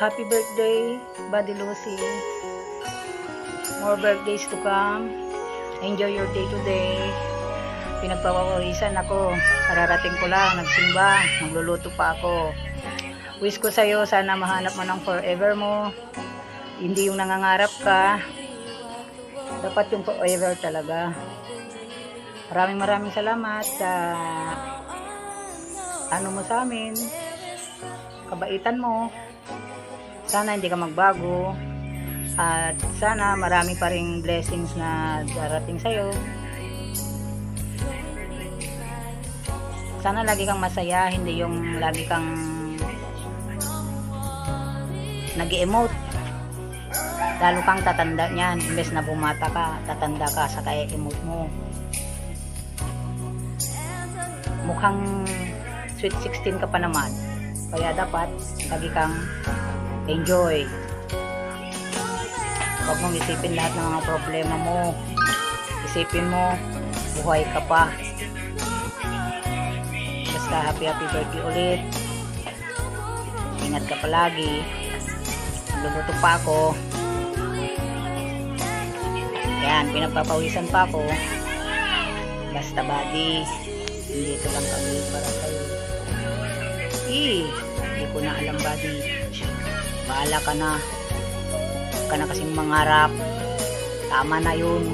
Happy birthday, Buddy Lucy. More birthdays to come. Enjoy your day today. Pinagpapawisan ako. Kararating ko lang, nagsimba, nagluluto pa ako. Wish ko sa'yo, sana mahanap mo ng forever mo. Hindi yung nangangarap ka. Dapat yung forever talaga. Maraming salamat sa ano mo sa amin. Kabaitan mo. Sana hindi ka magbago. At sana marami pa ring blessings na darating sa'yo. Sana lagi kang masaya, hindi yung lagi kang nag-emote. Lalo kang tatanda niyan. Imbes na bumata ka, tatanda ka sa kaya-emote mo. Mukhang sweet 16 ka pa naman. Kaya dapat lagi kang enjoy. Huwag mong isipin lahat ng mga problema mo. Isipin mo, buhay ka pa. Basta happy birthday ulit. Ingat ka palagi. Nagluluto pa ako. Yan, pinagpapawisan pa ako. Basta buddy, dito lang kami para sa'yo. Hindi ko na alam buddy. Bahala ka na. Huwag ka na kasing mangarap. Tama na yun.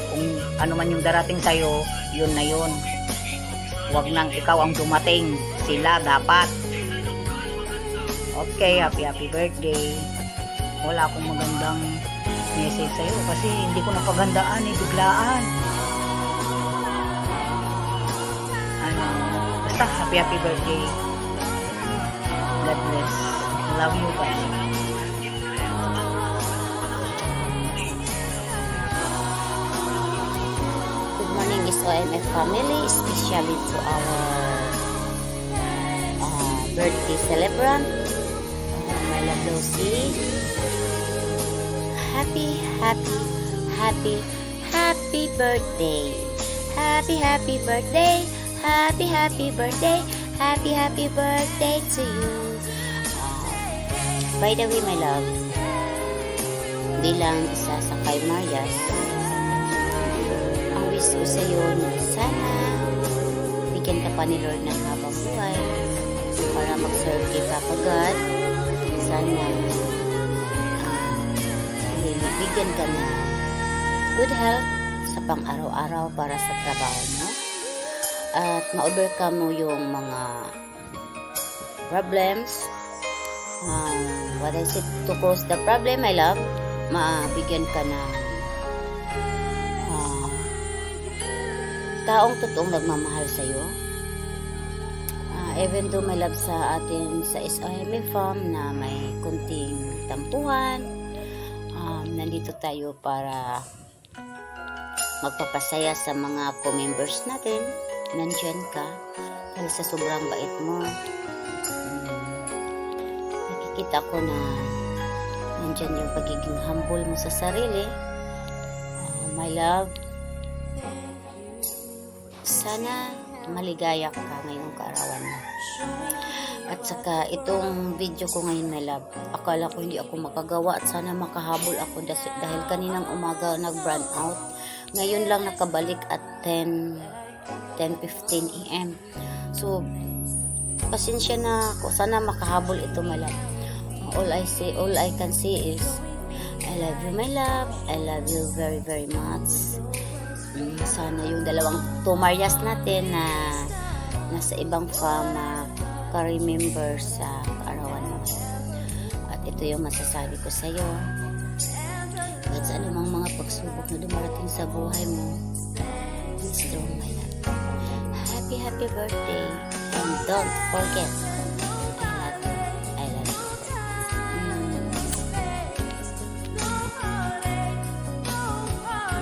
Kung ano man yung darating sa'yo, yun na yun. Huwag nang ikaw ang dumating. Sila dapat. Okay, happy birthday. Wala akong magandang message sa'yo kasi hindi ko napagandaan biglaan. Basta happy birthday. God bless. Love you guys. Good morning, SOMF family, especially to our birthday celebrant, my love Lucy. Happy birthday. Happy birthday. Happy birthday to you. By the way, my love, bilang isa sa kay Marias, ang wish ko sa iyo na sana bigyan ka pa ni Lord ng habang buhay para mag-serve kay Papa God. Sana bigyan ka na good health sa pang-araw-araw para sa trabaho mo at ma-overcome mo yung mga problems. What is it? To cause the problem, my love, mabigyan ka ng taong totoong nagmamahal sa'yo. Even though, my love, sa atin sa SOMF farm na may kunting tampuhan, nandito tayo para magpapasaya sa mga co-members natin. Nandyan ka dahil sa sobrang bait mo. Nakikita ko na nandyan yung pagiging humble mo sa sarili. My love, sana maligaya ka ngayong kaarawan mo. At saka itong video ko ngayon, my love, akala ko hindi ako makagawa at sana makahabol ako dahil kaninang umaga nag-brand out. Ngayon lang nakabalik at 10:15 AM. So, pasensya na ako. Sana makahabol ito, my love. All I can say is, I love you, my love. I love you very much. Sana yung dalawang Marias natin na nasa ibang farm ka-remember sa kaarawan mo. At ito yung masasabi ko sa iyo. At sa anumang mga pagsubok na dumarating sa buhay mo, be strong, my love. Happy birthday. And don't forget, I love you.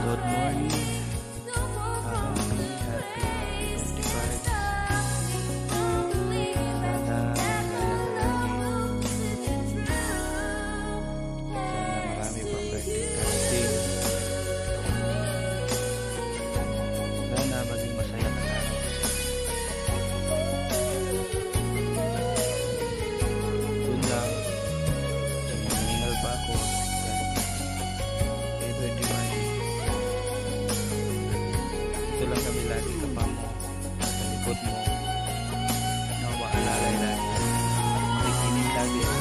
Good morning. Happy 25. Sana marami pang birthday darating. Sana maging masaya ka araw. likod mo. No, maalalay lang. Makikinig lagi sa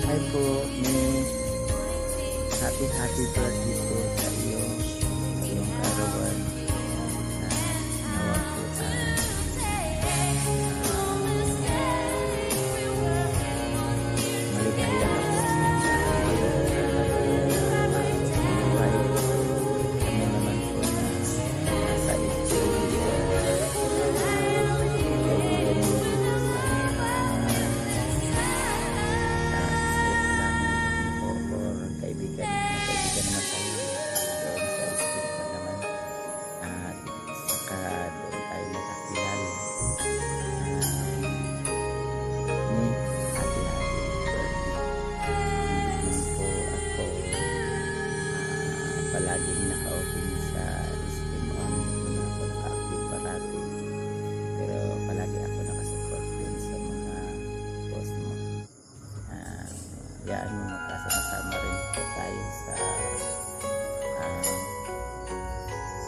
Hi po, may happy birthday po sa iyo, sa iyong karawan. Nawa po maligaya na po sa buhay. Kami naman po na nasa ito. Kaibigan naman tayo doon sa school pa naman at saka doon tayo nakakilala ni happy birthday. Hindi po ako palaging naka-open sa STM on, hindi ako naka-active parati, pero palagi ako nakasupport din sa mga post mo. Yaan mo, magkasama-sama rin po tayo sa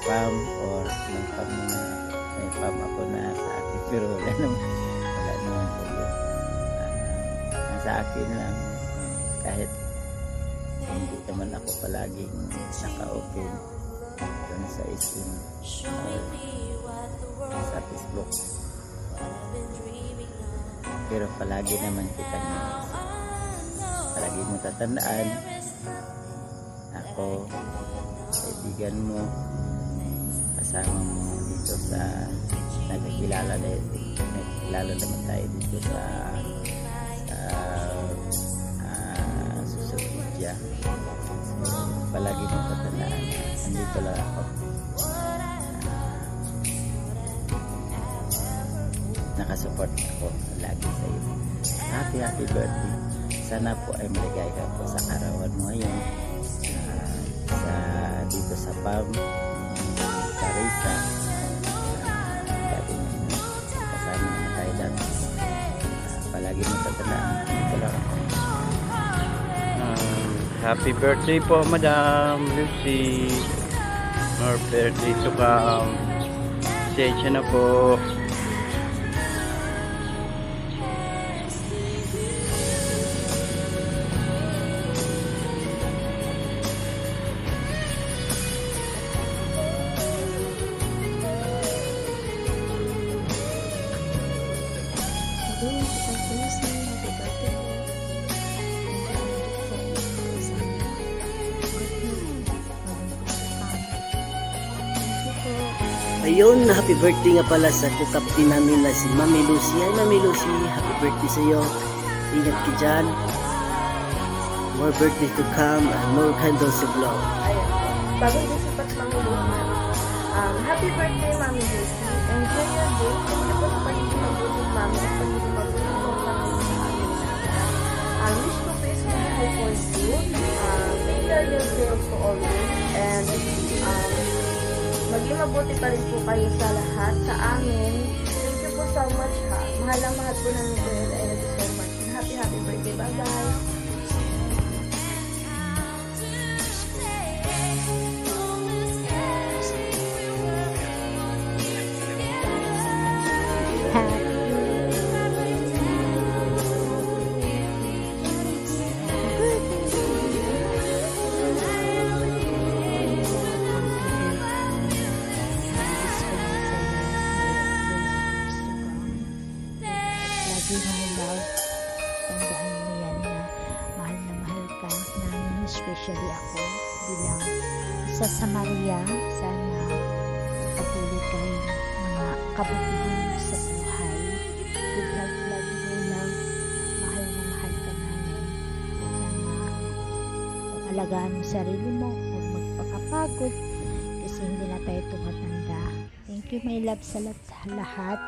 farm or may farm naman, may farm ako na sa akin, pero wala naman po yun. Sa akin lang, kahit hindi naman ako palaging naka-open dun sa isim or sa Facebook, pero palagi naman kita niya. Palagi mo tatandaan, ako, kaibigan mo, kasama mo dito sa nagkakilala naman tayo dito sa social media. So, palagi mo tatandaan, nandito lang ako. Nakasupport ako lagi sa iyo. Happy birthday. Sana po ay maligay ka po sa karawan mo ngayon, sa dito sa farm sa Risa. Dati kasama naman tayo dati. Palagi mo tatandaan, dito lang ako. happy birthday po, Madam Lucy. More birthday to come. Sensya na po. Ayun, happy birthday nga pala sa kukapti namin na si Mami Lucy. Ay, Mami Lucy, happy birthday sa iyo. Ingat ka dyan. More birthday to come and more candles to blow. Ayan. Bagong disipat Mami Lucy. Happy birthday, Mami Lucy. Enjoy your day. Kung na po sa pagiging mabuting mami at pagiging mabuting company sa amin na. Wish ko peaceful life for you. Take care yourself for always. And maging mabuti pa rin po kayo sa lahat, sa amin. Thank you po so much ha. Mahal na mahal po namin kayo. I love you so much. Happy birthday. Bye-bye. My love, tandaan mo yan na mahal ka namin, especially ako bilang isa sa Maria. Sana patuloy kayong mga kabutihan sa buhay. Good love, love, mahal na mahal ka namin. Sana pag-alagaan mo sarili mo, huwag magpakapagod kasi hindi na tayo tumatanda. Thank you my love sa lahat.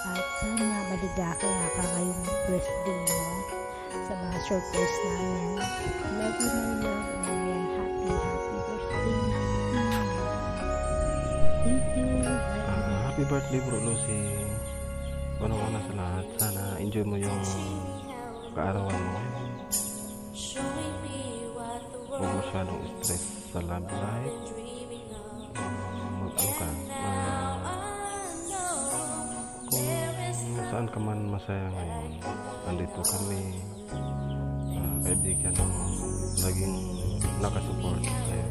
At sana maligaya ka ngayong birthday mo sa mga surprise namin. Love you, my love. And happy birthday. Thank you. Happy birthday bro Lucy. Una sa lahat, sana enjoy mo yung kaarawan mo ngayon. Huwag masyadong stress sa love life. Mag-ano ka, kung saan ka man masaya ngayon, andito kami, kaibigan mo, laging nakasupport sa'yo.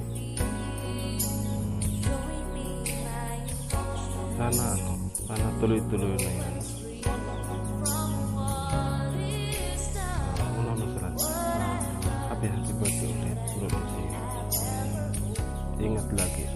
Sana tuloy-tuloy na yan. Una na sa lahat, happy birthday ulit bro Lucy. Ingat lagi.